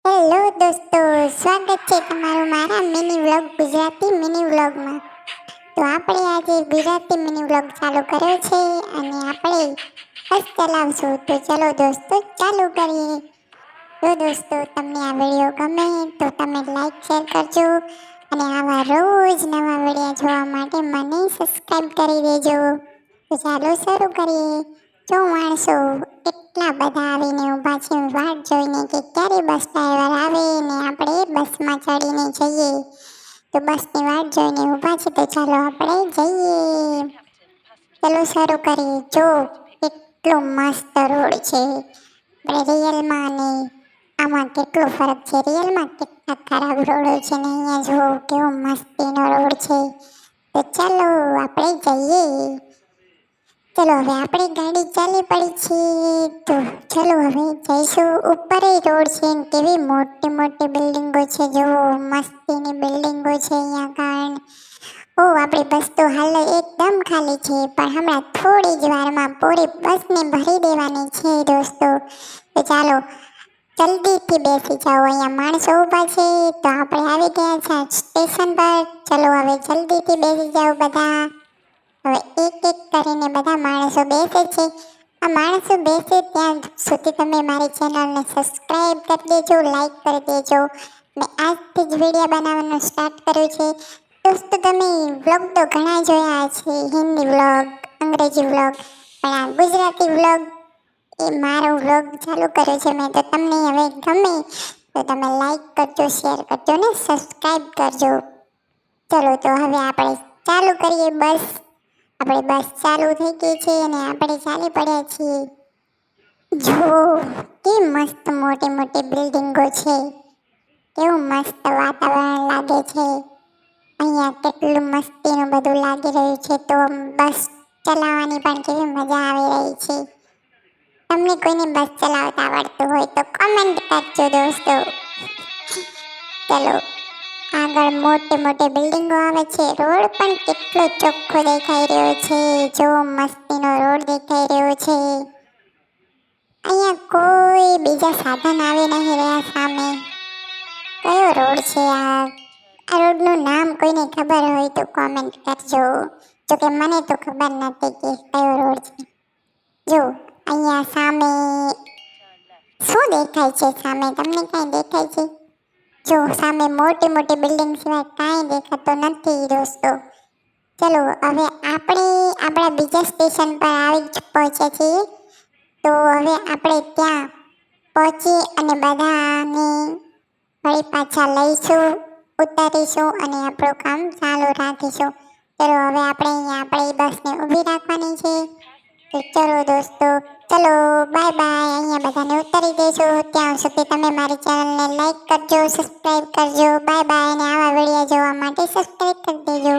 Hello દોસ્તો, સ્વાગત છે તમારું મારા મિની વ્લોગ ગુજરાતી મિની વ્લોગમાં. તો આપણે આજે ગુજરાતી મિની વ્લોગ ચાલુ કર્યો છે અને આપણે બસ ચલાવશું. તો ચલો દોસ્તો ચાલુ કરીએ. તો દોસ્તો તમને આ વિડીયો ગમે તો તમે લાઈક શેર કરજો અને આવા રોજ નવા વિડીયો જોવા માટે મને સબસ્ક્રાઈબ કરી દેજો. તો ચાલો શરૂ કરીએ. જો માણસો એટલા બધા આવીને ઊભા છે વાટ જોઈને કે ક્યારે બસ ડ્રાઈવર આવે ને આપણે બસમાં ચડીને જઈએ. તો બસની વાટ જોઈને ઊભા છે તો ચાલો આપણે જઈએ. ચાલો શરૂ કરીએ. જો કેટલો મસ્ત રોડ છે. આપણે રિયલમાં ને આમાં કેટલો ફરક છે. રિયલમાં કેટલા ખરાબ રોડો છે ને અહીંયા જો કેવો મસ્તીનો રોડ છે. તો ચાલો આપણે જઈએ. ચલો હવે આપણી ગાડી ચાલી પડી છે. તો ચલો હવે જઈશું. ઉપર રોડ છે ને કેવી મોટી મોટી બિલ્ડિંગો છે. જુઓ મસ્તીની બિલ્ડિંગો છે અહીંયા કાન. આપણી બસ તો હાલ એકદમ ખાલી છે પણ હમણાં થોડી જ વારમાં પૂરી બસને ભરી દેવાની છે દોસ્તો. તો ચાલો જલ્દીથી બેસી જાઓ. અહીંયા માણસો ઊભા છે તો આપણે આવી ગયા છે સ્ટેશન પર. ચલો હવે જલ્દીથી બેસી જાઓ બધા. હવે એક એક કરીને બધા માણસો બેસે છે. આ માણસો બેસે ત્યાં સુધી તમે મારી ચેનલને સબસ્ક્રાઈબ કરી દેજો, લાઈક કરી દેજો. મેં આજથી જ વિડીયો બનાવવાનું સ્ટાર્ટ કર્યું છે. દોસ્તો તમે વ્લોગ તો ઘણા જોયા છે, હિન્દી વ્લોગ, અંગ્રેજી વ્લોગ, પણ આ ગુજરાતી વ્લોગ એ મારો વ્લોગ ચાલુ કર્યો છે મેં. તો તમને હવે ગમે તો તમે લાઈક કરજો, શેર કરજો ને સબસ્ક્રાઈબ કરજો. ચલો તો હવે આપણે ચાલુ કરીએ બસ. આપણે બસ ચાલુ થઈ ગઈ છે અને આપણે ચાલી પડ્યા છીએ. જો કે મસ્ત મોટી મોટી બિલ્ડિંગો છે. કેવું મસ્ત વાતાવરણ લાગે છે. અહીંયા કેટલું મસ્તીનું બધું લાગી રહ્યું છે. તો બસ ચલાવવાની પણ કેવી મજા આવી રહી છે. તમને કોઈને બસ ચલાવતા આવડતું હોય તો કમેન્ટ કરજો દોસ્તો. ચલો આગળ મોટી મોટી બિલ્ડિંગો આવે છે. રોડ પણ કેટલો ચોખ્ખો દેખાઈ રહ્યો છે. જો મસ્તીનો રોડ દેખાઈ રહ્યો છે. અહીંયા કોઈ બીજા સાધન આવી નહીં રહ્યા સામે. કયો રોડ છે આ? આ રોડનું નામ કોઈને ખબર હોય તો કોમેન્ટ કરજો. જોકે મને તો ખબર નથી કે કયો રોડ છે. જો અહીંયા સામે શું દેખાય છે? સામે તમને કાંઈ દેખાય છે? જો સામે મોટી મોટી બિલ્ડિંગ સિવાય કાંઈ દેખાતો નથી દોસ્તો. ચલો હવે આપણે આપણા બીજા સ્ટેશન પર આવી પહોંચ્યા છીએ. તો હવે આપણે ત્યાં પહોંચી અને બધાને વળી પાછા લઈશું, ઉતારીશું અને આપણું કામ ચાલુ રાખીશું. ચલો હવે આપણે અહીંયા આપણી બસને ઊભી રાખવાની છે. તો ચલો દોસ્તો, ચલો બાય બાય. અહીંયા બધાને ઉતારી દઈશું. ત્યાં સુધી તમે મારી ચેનલને લાઈક કરજો, સબસ્ક્રાઈબ કરજો. Bye bye. અને આવા વિડીયો જોવા માટે સબસ્ક્રાઈબ કરી દેજો.